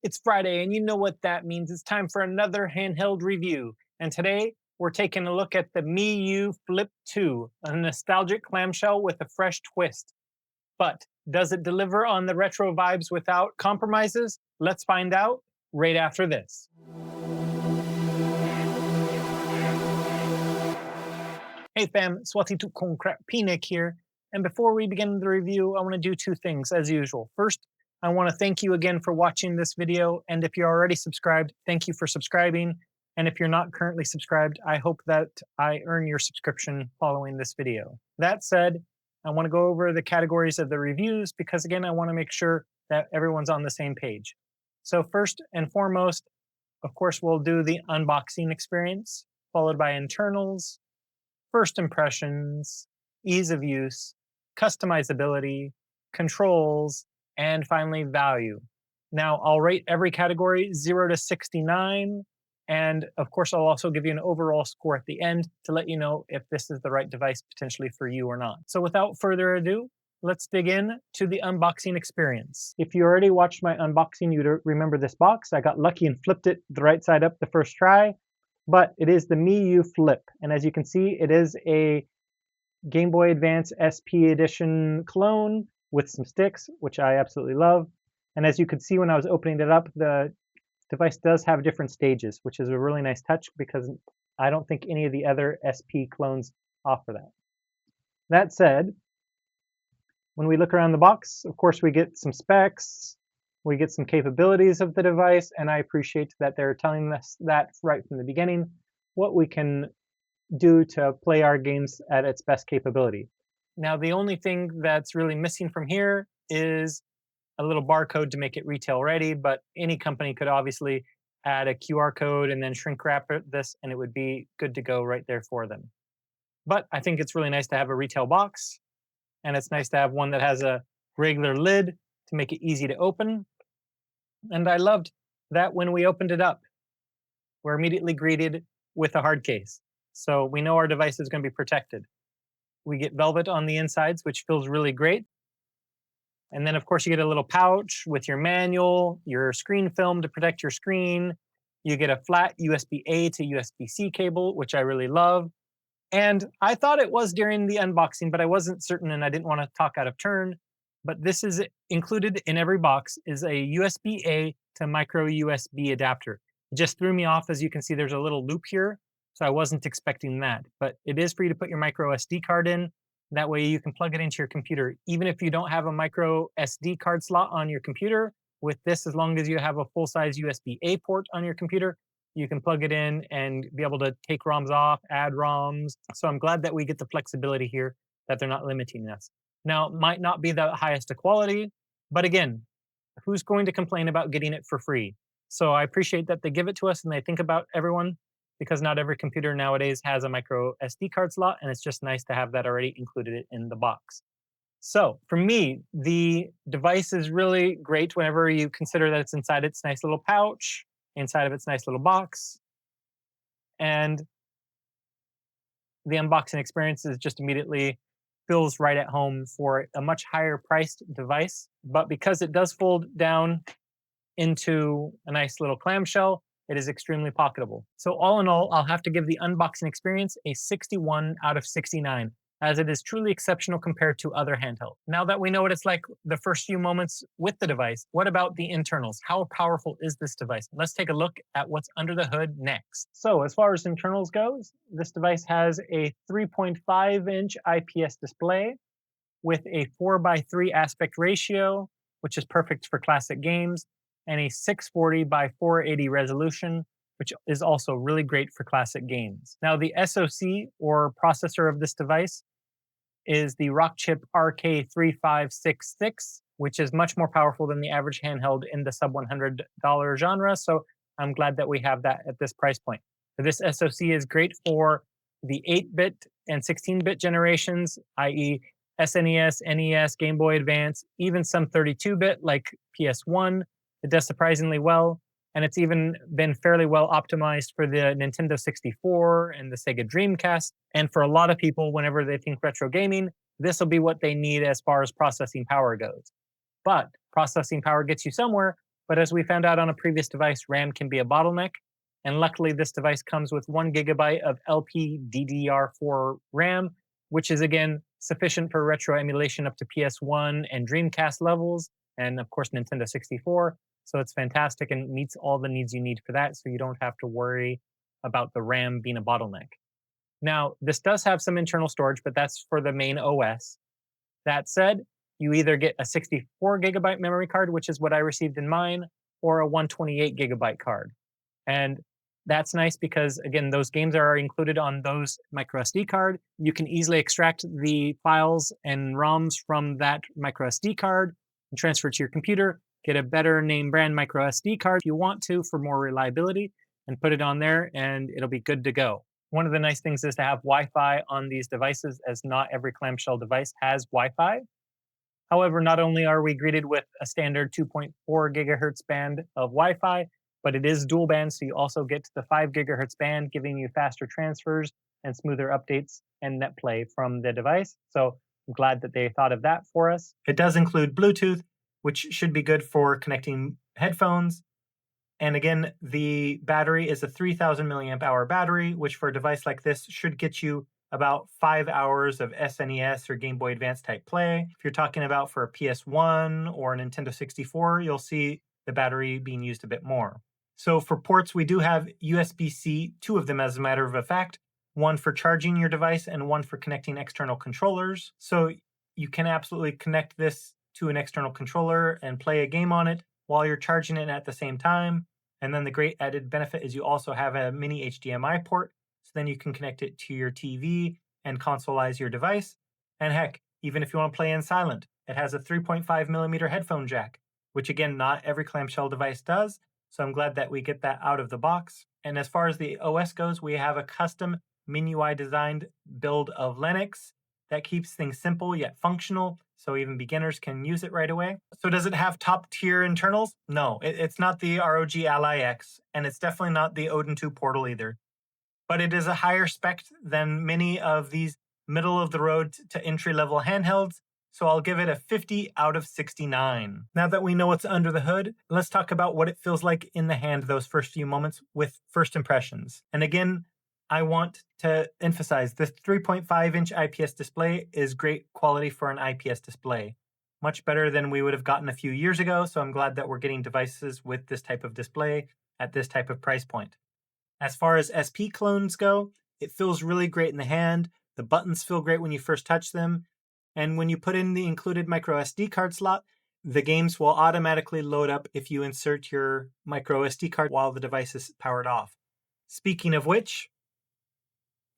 It's Friday, and you know what that means. It's time for another handheld review. And today, we're taking a look at the Miyoo Flip 2, a nostalgic clamshell with a fresh twist. But does it deliver on the retro vibes without compromises? Let's find out right after this. Hey fam, Swati tu Konkrat Pinik here. And before we begin the review, I want to do two things as usual. First, I want to thank you again for watching this video. And if you're already subscribed, thank you for subscribing. And if you're not currently subscribed, I hope that I earn your subscription following this video. That said, I want to go over the categories of the reviews because again, I want to make sure that everyone's on the same page. So first and foremost, of course, we'll do the unboxing experience, followed by internals, first impressions, ease of use, customizability, controls, and finally value. Now, I'll rate every category 0 to 69, and of course, I'll also give you an overall score at the end to let you know if this is the right device potentially for you or not. So without further ado, let's dig in to the unboxing experience. If you already watched my unboxing, you'd remember this box. I got lucky and flipped it the right side up the first try. But it is the Miyoo Flip, and as you can see, it is a Game Boy Advance SP Edition clone with some sticks, which I absolutely love. And as you could see when I was opening it up, the device does have different stages, which is a really nice touch because I don't think any of the other SP clones offer that. That said, when we look around the box, of course, we get some specs, we get some capabilities of the device, and I appreciate that they're telling us that right from the beginning, what we can do to play our games at its best capability. Now, the only thing that's really missing from here is a little barcode to make it retail ready, but any company could obviously add a QR code and then shrink wrap this, and it would be good to go right there for them. But I think it's really nice to have a retail box, and it's nice to have one that has a regular lid to make it easy to open. And I loved that when we opened it up, we're immediately greeted with a hard case. So we know our device is going to be protected. We get velvet on the insides, which feels really great. And then, of course, you get a little pouch with your manual, your screen film to protect your screen. You get a flat USB-A to USB-C cable, which I really love. And I thought it was during the unboxing, but I wasn't certain and I didn't want to talk out of turn. But this is included in every box is a USB-A to micro USB adapter. It just threw me off. As you can see, there's a little loop here. So I wasn't expecting that. But it is for you to put your micro SD card in. That way you can plug it into your computer. Even if you don't have a micro SD card slot on your computer, with this, as long as you have a full-size USB-A port on your computer, you can plug it in and be able to take ROMs off, add ROMs. So I'm glad that we get the flexibility here, that they're not limiting us. Now, it might not be the highest of quality, but again, who's going to complain about getting it for free? So I appreciate that they give it to us and they think about everyone because not every computer nowadays has a micro SD card slot, and it's just nice to have that already included in the box. So for me, the device is really great whenever you consider that it's inside its nice little pouch, inside of its nice little box. And the unboxing experience is just immediately feels right at home for a much higher priced device. But because it does fold down into a nice little clamshell, it is extremely pocketable. So all in all, I'll have to give the unboxing experience a 61 out of 69, as it is truly exceptional compared to other handhelds. Now that we know what it's like the first few moments with the device, what about the internals? How powerful is this device? Let's take a look at what's under the hood next. So as far as internals goes, this device has a 3.5-inch IPS display with a 4:3 aspect ratio, which is perfect for classic games, and a 640 by 480 resolution, which is also really great for classic games. Now, the SoC, or processor of this device, is the Rockchip RK3566, which is much more powerful than the average handheld in the sub $100 genre, so I'm glad that we have that at this price point. This SoC is great for the 8-bit and 16-bit generations, i.e. SNES, NES, Game Boy Advance, even some 32-bit like PS1. It does surprisingly well, and it's even been fairly well optimized for the Nintendo 64 and the Sega Dreamcast. And for a lot of people, whenever they think retro gaming, this will be what they need as far as processing power goes. But processing power gets you somewhere, But as we found out on a previous device, RAM can be a bottleneck. And luckily, this device comes with 1 GB of LPDDR4 RAM, which is again sufficient for retro emulation up to PS1 and Dreamcast levels, and of course, Nintendo 64. So it's fantastic and meets all the needs you need for that. So you don't have to worry about the RAM being a bottleneck. Now, this does have some internal storage, but that's for the main OS. That said, you either get a 64 GB memory card, which is what I received in mine, or a 128 GB card. And that's nice because, again, those games are included on those micro SD card. You can easily extract the files and ROMs from that micro SD card and transfer it to your computer. Get a better name brand micro SD card if you want to for more reliability and put it on there, and it'll be good to go. One of the nice things is to have Wi-Fi on these devices, as not every clamshell device has Wi-Fi. However, not only are we greeted with a standard 2.4 gigahertz band of Wi-Fi, but it is dual band, so you also get the 5 gigahertz band, giving you faster transfers and smoother updates and net play from the device. So I'm glad that they thought of that for us. It does include Bluetooth, which should be good for connecting headphones. And again, the battery is a 3000 milliamp hour battery, which for a device like this should get you about 5 hours of SNES or Game Boy Advance type play. If you're talking about for a PS1 or a Nintendo 64, you'll see the battery being used a bit more. So for ports, we do have USB-C, 2 of them as a matter of fact, one for charging your device and one for connecting external controllers. So you can absolutely connect this to an external controller and play a game on it while you're charging it at the same time. And then the great added benefit is you also have a mini HDMI port, so then you can connect it to your TV and consoleize your device. And heck, even if you want to play in silent, it has a 3.5 millimeter headphone jack, which again, not every clamshell device does. So I'm glad that we get that out of the box. And as far as the OS goes, we have a custom MIUI designed build of Linux that keeps things simple yet functional, so even beginners can use it right away. So does it have top tier internals? No, it's not the ROG Ally X, and it's definitely not the Odin 2 Portal either. But it is a higher spec than many of these middle of the road to entry level handhelds, so I'll give it a 50 out of 69. Now that we know what's under the hood, let's talk about what it feels like in the hand those first few moments with first impressions. And again, I want to emphasize this 3.5-inch IPS display is great quality for an IPS display. Much better than we would have gotten a few years ago, so I'm glad that we're getting devices with this type of display at this type of price point. As far as SP clones go, it feels really great in the hand. The buttons feel great when you first touch them. And when you put in the included micro SD card slot, the games will automatically load up if you insert your micro SD card while the device is powered off. Speaking of which,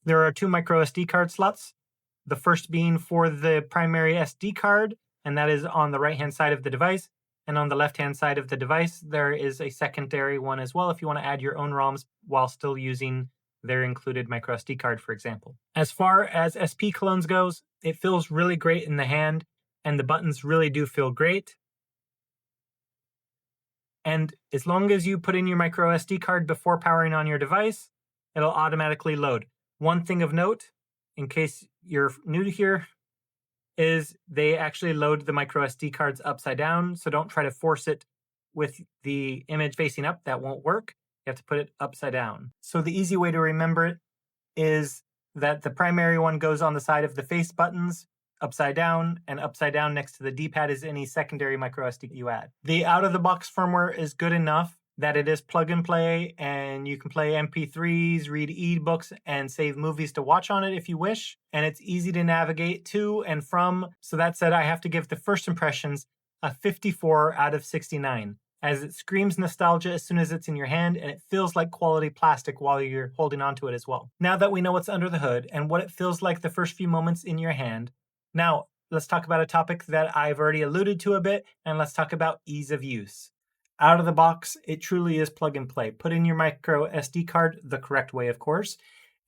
there are 2 micro SD card slots. The first being for the primary SD card, and that is on the right-hand side of the device. And on the left-hand side of the device, there is a secondary one as well if you want to add your own ROMs while still using their included micro SD card, for example. As far as SP clones goes, it feels really great in the hand, and the buttons really do feel great. And as long as you put in your micro SD card before powering on your device, it'll automatically load. One thing of note, in case you're new to here, is they actually load the micro SD cards upside down, so don't try to force it with the image facing up. That won't work. You have to put it upside down. So the easy way to remember it is that the primary one goes on the side of the face buttons, upside down, and upside down next to the D-pad is any secondary micro SD you add. The out-of-the-box firmware is good enough that it is plug and play, and you can play MP3s, read ebooks, and save movies to watch on it if you wish. And it's easy to navigate to and from. So that said, I have to give the first impressions a 54 out of 69, as it screams nostalgia as soon as it's in your hand, and it feels like quality plastic while you're holding onto it as well. Now that we know what's under the hood and what it feels like the first few moments in your hand, now let's talk about a topic that I've already alluded to a bit, and let's talk about ease of use. Out of the box, it truly is plug and play. Put in your micro SD card the correct way, of course,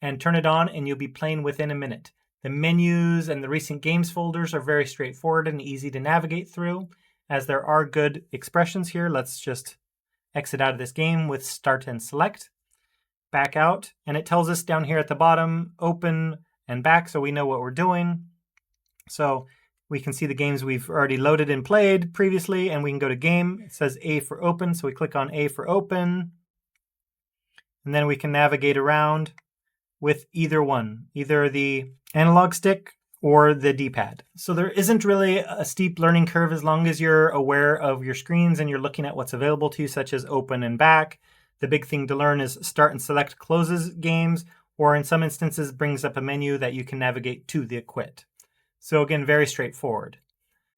and turn it on and you'll be playing within a minute. The menus and the recent games folders are very straightforward and easy to navigate through, as there are good expressions here. Let's just exit out of this game with start and select. Back out, and it tells us down here at the bottom, open and back, so we know what we're doing. So We can see the games we've already loaded and played previously, and we can go to game. It says A for open, so we click on A for open. And then we can navigate around with either one, either the analog stick or the D-pad. So there isn't really a steep learning curve as long as you're aware of your screens and you're looking at what's available to you, such as open and back. The big thing to learn is start and select closes games, or in some instances brings up a menu that you can navigate to the quit. So again, very straightforward.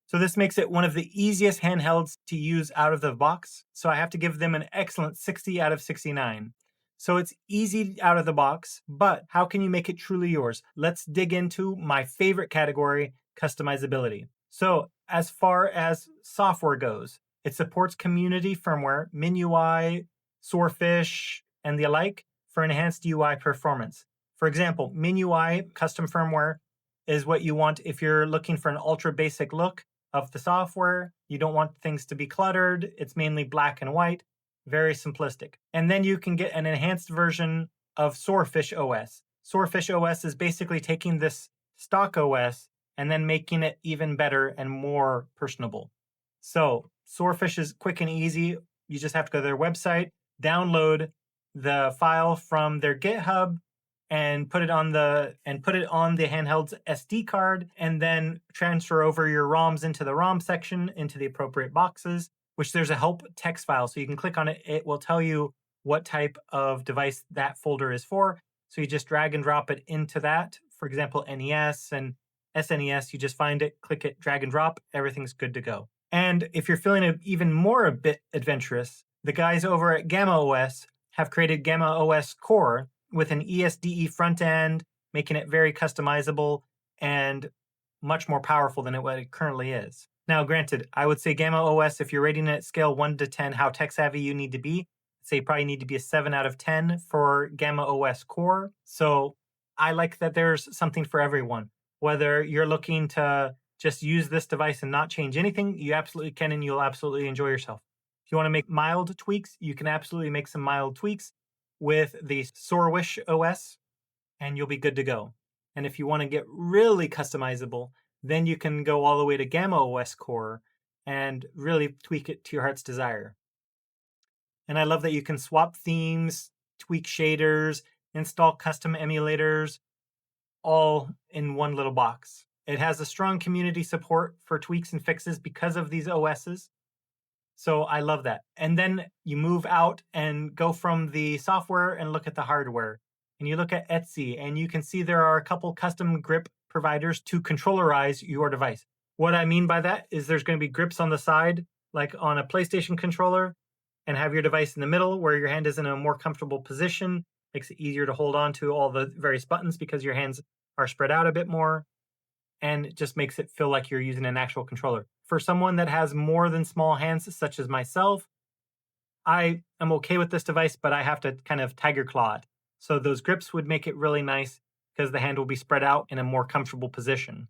So this makes it one of the easiest handhelds to use out of the box. So I have to give them an excellent 60 out of 69. So it's easy out of the box, but how can you make it truly yours? Let's dig into my favorite category, customizability. So as far as software goes, it supports community firmware, MinUI, Swordfish, and the like for enhanced UI performance. For example, MinUI custom firmware is what you want if you're looking for an ultra basic look of the software. You don't want things to be cluttered. It's mainly black and white, very simplistic. And then you can get an enhanced version of Swordfish OS. Swordfish OS is basically taking this stock OS and then making it even better and more personable. So Swordfish is quick and easy. You just have to go to their website, download the file from their GitHub, and put it on the Handheld's SD card, and then transfer over your ROMs into the ROM section into the appropriate boxes, which there's a help text file. So you can click on it. It will tell you what type of device that folder is for. So you just drag and drop it into that. For example, NES and SNES, you just find it, click it, drag and drop, everything's good to go. And if you're feeling even more a bit adventurous, the guys over at Gamma OS have created Gamma OS Core with an ESDE front end, making it very customizable and much more powerful than what it currently is. Now, granted, I would say Gamma OS, if you're rating it scale 1 to 10, how tech savvy you need to be, I'd say you probably need to be a 7 out of 10 for Gamma OS Core. So I like that there's something for everyone. Whether you're looking to just use this device and not change anything, you absolutely can, and you'll absolutely enjoy yourself. If you want to make mild tweaks, you can absolutely make some mild tweaks with the Swordfish OS, and you'll be good to go. And if you want to get really customizable, then you can go all the way to Gamma OS Core and really tweak it to your heart's desire. And I love that you can swap themes, tweak shaders, install custom emulators, all in one little box. It has a strong community support for tweaks and fixes because of these OSs. So I love that. And then you move out and go from the software and look at the hardware. And you look at Etsy and you can see there are a couple custom grip providers to controllerize your device. What I mean by that is there's going to be grips on the side, like on a PlayStation controller, and have your device in the middle where your hand is in a more comfortable position. Makes it easier to hold on to all the various buttons because your hands are spread out a bit more, and it just makes it feel like you're using an actual controller. For someone that has more than small hands, such as myself, I am okay with this device, but I have to kind of tiger claw it. So those grips would make it really nice because the hand will be spread out in a more comfortable position.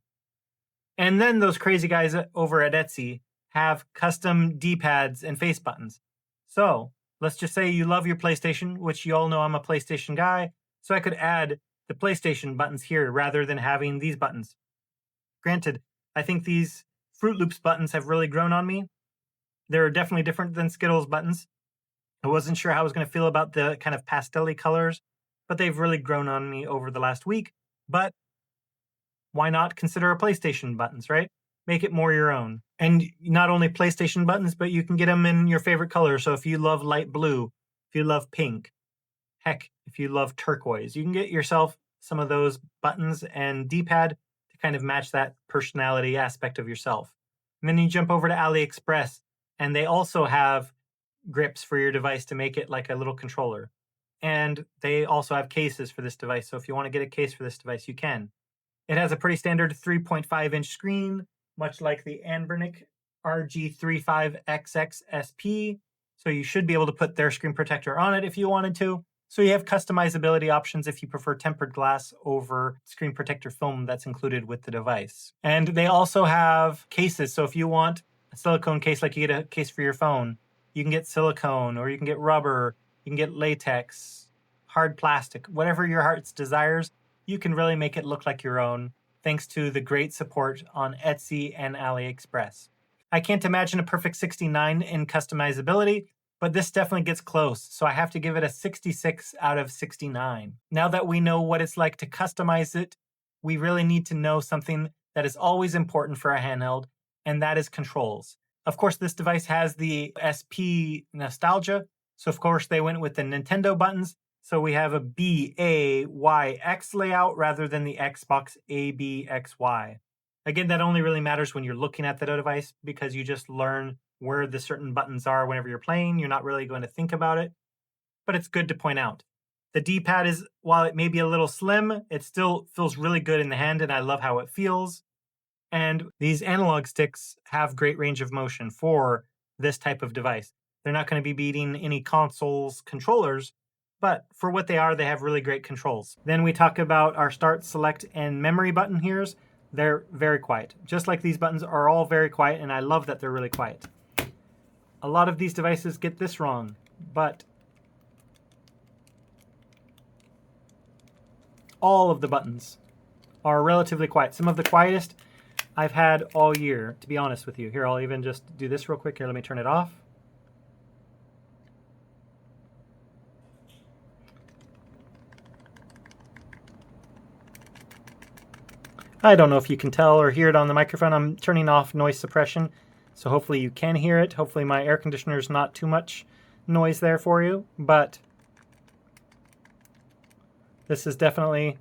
And then those crazy guys over at Etsy have custom D-pads and face buttons. So let's just say you love your PlayStation, which you all know I'm a PlayStation guy. So I could add the PlayStation buttons here rather than having these buttons. Granted, I think these Fruit Loops buttons have really grown on me. They're definitely different than Skittles buttons. I wasn't sure how I was going to feel about the kind of pastel-y colors, but they've really grown on me over the last week. But why not consider a PlayStation buttons, right? Make it more your own. And not only PlayStation buttons, but you can get them in your favorite color. So if you love light blue, if you love pink, heck, if you love turquoise, you can get yourself some of those buttons and D-pad to kind of match that personality aspect of yourself. And then you jump over to AliExpress, and they also have grips for your device to make it like a little controller. And they also have cases for this device. So if you want to get a case for this device, you can. It has a pretty standard 3.5-inch screen, much like the Anbernic RG35XX SP. So you should be able to put their screen protector on it if you wanted to. So you have customizability options if you prefer tempered glass over screen protector film that's included with the device. And they also have cases. So if you want a silicone case like you get a case for your phone, you can get silicone, or you can get rubber, you can get latex, hard plastic, whatever your heart's desires. You can really make it look like your own. thanks to the great support on Etsy and AliExpress. I can't imagine a perfect 69 in customizability, but this definitely gets close, so I have to give it a 66 out of 69. Now that we know what it's like to customize it, we really need to know something that is always important for a handheld, and that is controls. Of course, this device has the SP nostalgia, so of course they went with the Nintendo buttons, so we have a B, A, Y, X layout rather than the Xbox A, B, X, Y. Again, that only really matters when you're looking at the device because you just learn where the certain buttons are whenever you're playing. You're not really going to think about it, but it's good to point out. The D-pad is, while it may be a little slim, it still feels really good in the hand, and I love how it feels. And these analog sticks have great range of motion for this type of device. They're not going to be beating any console's controllers, but for what they are, they have really great controls. Then we talk about our start, select, and memory button here. They're very quiet. Just like these buttons are all very quiet, and I love that they're really quiet. A lot of these devices get this wrong, but all of the buttons are relatively quiet. Some of the quietest I've had all year, to be honest with you. Here, I'll even just do this real quick. Here, let me turn it off. I don't know if you can tell or hear it on the microphone. I'm turning off noise suppression, so hopefully you can hear it. Hopefully my air conditioner is not too much noise there for you, but this is definitely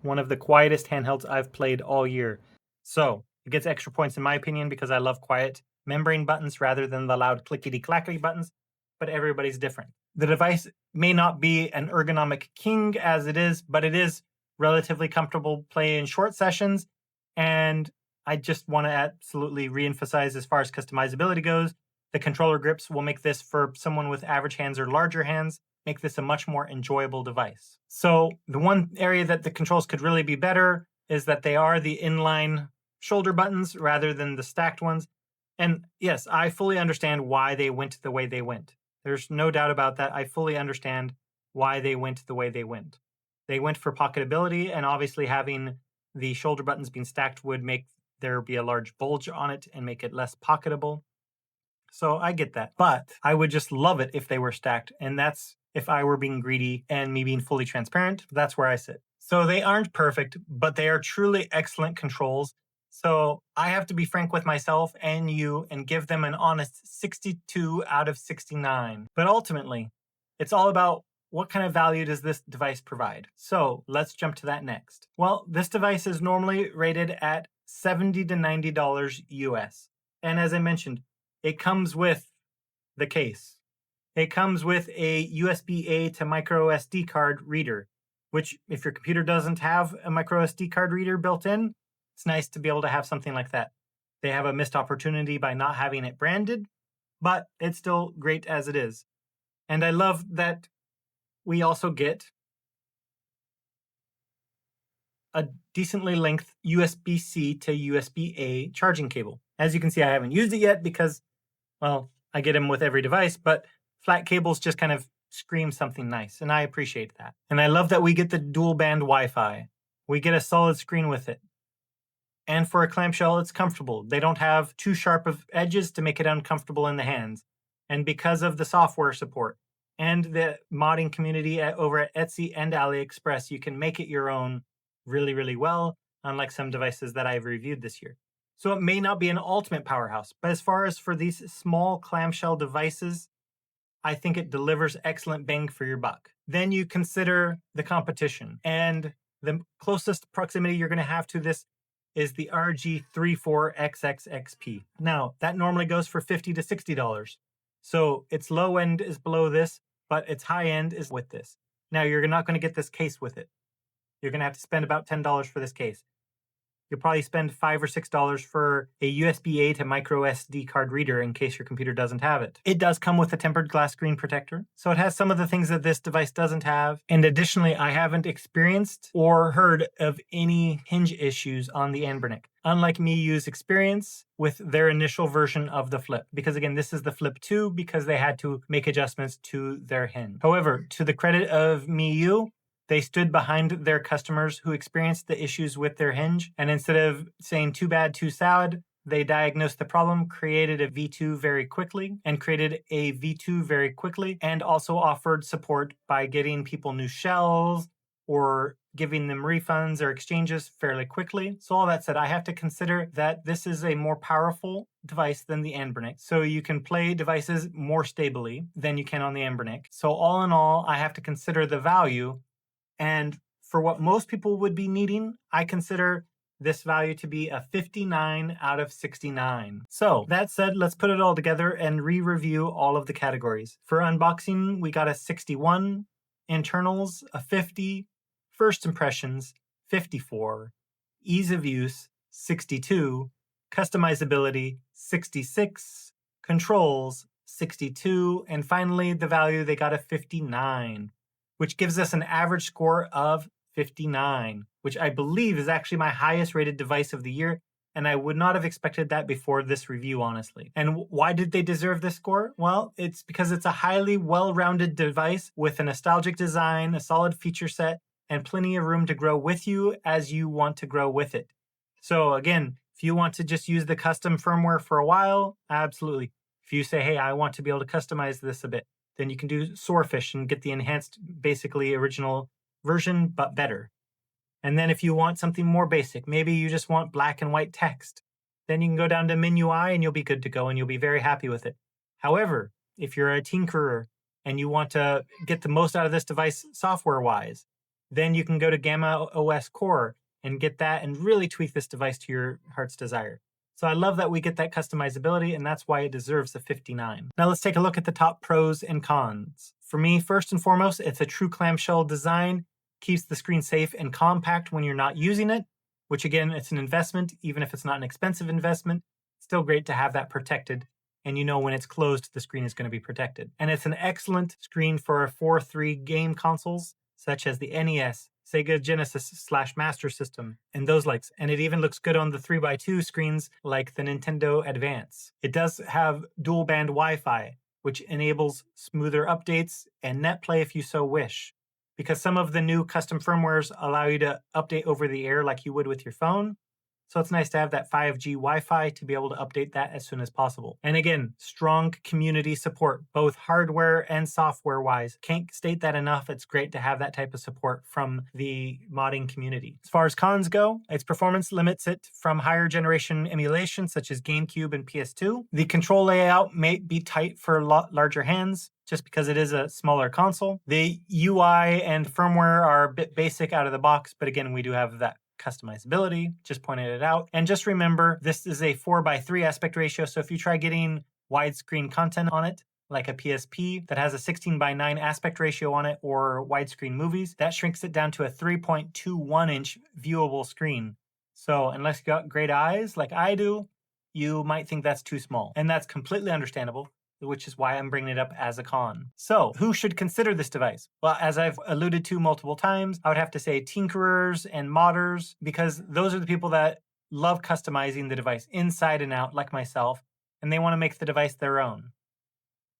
one of the quietest handhelds I've played all year. So it gets extra points in my opinion because I love quiet membrane buttons rather than the loud clickety-clackety buttons, but everybody's different. The device may not be an ergonomic king as it is, but it is relatively comfortable playing in short sessions. And I just want to absolutely reemphasize as far as customizability goes, the controller grips will make this for someone with average hands or larger hands, make this a much more enjoyable device. So the one area that the controls could really be better is that they are the inline shoulder buttons rather than the stacked ones. And yes, I fully understand why they went the way they went. There's no doubt about that. I fully understand why they went the way they went. They went for pocketability, and obviously having the shoulder buttons being stacked would make there be a large bulge on it and make it less pocketable. So I get that. But I would just love it if they were stacked, and that's if I were being greedy and me being fully transparent, that's where I sit. So they aren't perfect, but they are truly excellent controls. So I have to be frank with myself and you and give them an honest 62 out of 69. But ultimately, it's all about what kind of value does this device provide? So let's jump to that next. Well, this device is normally rated at $70 to $90 US. And as I mentioned, it comes with the case. It comes with a USB-A to micro SD card reader, which if your computer doesn't have a micro SD card reader built in, it's nice to be able to have something like that. They have a missed opportunity by not having it branded, but it's still great as it is. And I love that we also get a decently length USB-C to USB-A charging cable. As you can see, I haven't used it yet because, well, I get them with every device, but flat cables just kind of scream something nice, and I appreciate that. And I love that we get the dual band Wi-Fi. We get a solid screen with it. And for a clamshell, it's comfortable. They don't have too sharp of edges to make it uncomfortable in the hands. And because of the software support and the modding community over at Etsy and AliExpress, you can make it your own really, really well, unlike some devices that I've reviewed this year. So it may not be an ultimate powerhouse, but as far as for these small clamshell devices, I think it delivers excellent bang for your buck. Then you consider the competition, and the closest proximity you're going to have to this is the RG34XXXP. Now, that normally goes for $50 to $60. So its low end is below this, but its high end is with this. Now, you're not going to get this case with it. You're going to have to spend about $10 for this case. You'll probably spend $5 or $6 for a USB-A to micro SD card reader in case your computer doesn't have it. It does come with a tempered glass screen protector, so it has some of the things that this device doesn't have. And additionally, I haven't experienced or heard of any hinge issues on the Anbernic, unlike Miyoo's experience with their initial version of the Flip. Because again, this is the Flip 2 because they had to make adjustments to their hinge. However, to the credit of Miyoo, They stood behind their customers who experienced the issues with their hinge, and instead of saying too bad, too sad, they diagnosed the problem, created a V2 very quickly, and also offered support by getting people new shells or giving them refunds or exchanges fairly quickly. So all that said, I have to consider that this is a more powerful device than the Anbernic. So you can play devices more stably than you can on the Anbernic. So all in all, I have to consider the value. And for what most people would be needing, I consider this value to be a 59 out of 69. So that said, let's put it all together and re-review all of the categories. For unboxing, we got a 61, internals, a 50, first impressions, 54, ease of use, 62, customizability, 66, controls, 62, and finally the value they got a 59, which gives us an average score of 59, which I believe is actually my highest rated device of the year, and I would not have expected that before this review, honestly. And why did they deserve this score? Well, it's because it's a highly well-rounded device with a nostalgic design, a solid feature set, and plenty of room to grow with you as you want to grow with it. So again, if you want to just use the custom firmware for a while, absolutely. If you say, hey, I want to be able to customize this a bit, then you can do Soarfish and get the enhanced, basically original version, but better. And then if you want something more basic, maybe you just want black and white text, then you can go down to MIUI and you'll be good to go and you'll be very happy with it. However, if you're a tinkerer and you want to get the most out of this device software-wise, then you can go to Gamma OS Core and get that and really tweak this device to your heart's desire. So I love that we get that customizability, and that's why it deserves a 59. Now let's take a look at the top pros and cons. For me, first and foremost, it's a true clamshell design, keeps the screen safe and compact when you're not using it, which again, it's an investment. Even if it's not an expensive investment, it's still great to have that protected. And you know when it's closed, the screen is going to be protected. And it's an excellent screen for 4.3 game consoles, such as the NES, Sega Genesis / Master System, and those likes. And it even looks good on the 3x2 screens like the Nintendo Advance. It does have dual band Wi-Fi, which enables smoother updates and net play if you so wish. Because some of the new custom firmwares allow you to update over the air like you would with your phone. So it's nice to have that 5G Wi-Fi to be able to update that as soon as possible. And again, strong community support, both hardware and software-wise. Can't state that enough. It's great to have that type of support from the modding community. As far as cons go, its performance limits it from higher generation emulation, such as GameCube and PS2. The control layout may be tight for larger hands, just because it is a smaller console. The UI and firmware are a bit basic out of the box, but again, we do have that customizability, just pointed it out. And just remember, this is a 4:3 aspect ratio, so if you try getting widescreen content on it, like a PSP that has a 16:9 aspect ratio on it, or widescreen movies, that shrinks it down to a 3.21-inch viewable screen. So unless you got great eyes like I do, you might think that's too small. And that's completely understandable, which is why I'm bringing it up as a con. So who should consider this device? Well, as I've alluded to multiple times, I would have to say tinkerers and modders, because those are the people that love customizing the device inside and out, like myself, and they want to make the device their own.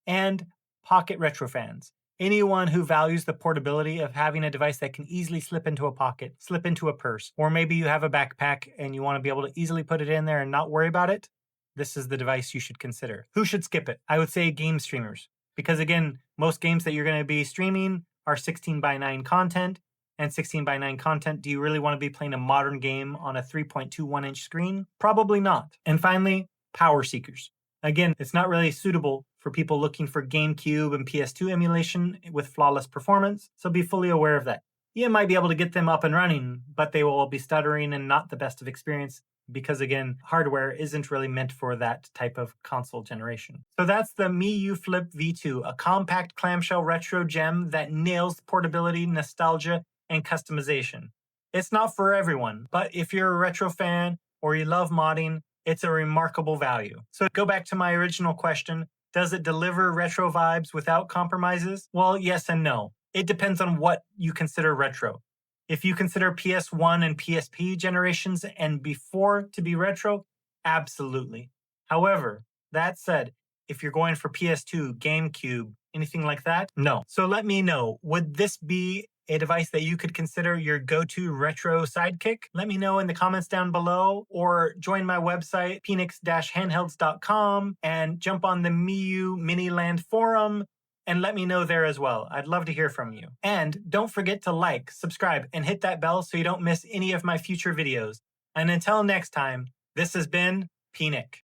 And pocket retro fans. Anyone who values the portability of having a device that can easily slip into a pocket, slip into a purse, or maybe you have a backpack and you want to be able to easily put it in there and not worry about it, this is the device you should consider. Who should skip it? I would say game streamers. Because again, most games that you're going to be streaming are 16:9 content. And 16:9 content, do you really want to be playing a modern game on a 3.21-inch screen? Probably not. And finally, power seekers. Again, it's not really suitable for people looking for GameCube and PS2 emulation with flawless performance, so be fully aware of that. You might be able to get them up and running, but they will be stuttering and not the best of experience, because again, hardware isn't really meant for that type of console generation. So that's the Miyoo Flip V2, a compact clamshell retro gem that nails portability, nostalgia, and customization. It's not for everyone, but if you're a retro fan or you love modding, it's a remarkable value. So go back to my original question, does it deliver retro vibes without compromises? Well, yes and no. It depends on what you consider retro. If you consider PS1 and PSP generations and before to be retro, absolutely. However, that said, if you're going for PS2, GameCube, anything like that, no. So let me know, would this be a device that you could consider your go-to retro sidekick? Let me know in the comments down below, or join my website, phoenix-handhelds.com, and jump on the Miyoo Miniland forum and let me know there as well. I'd love to hear from you. And don't forget to like, subscribe, and hit that bell so you don't miss any of my future videos. And until next time, this has been Phoenix.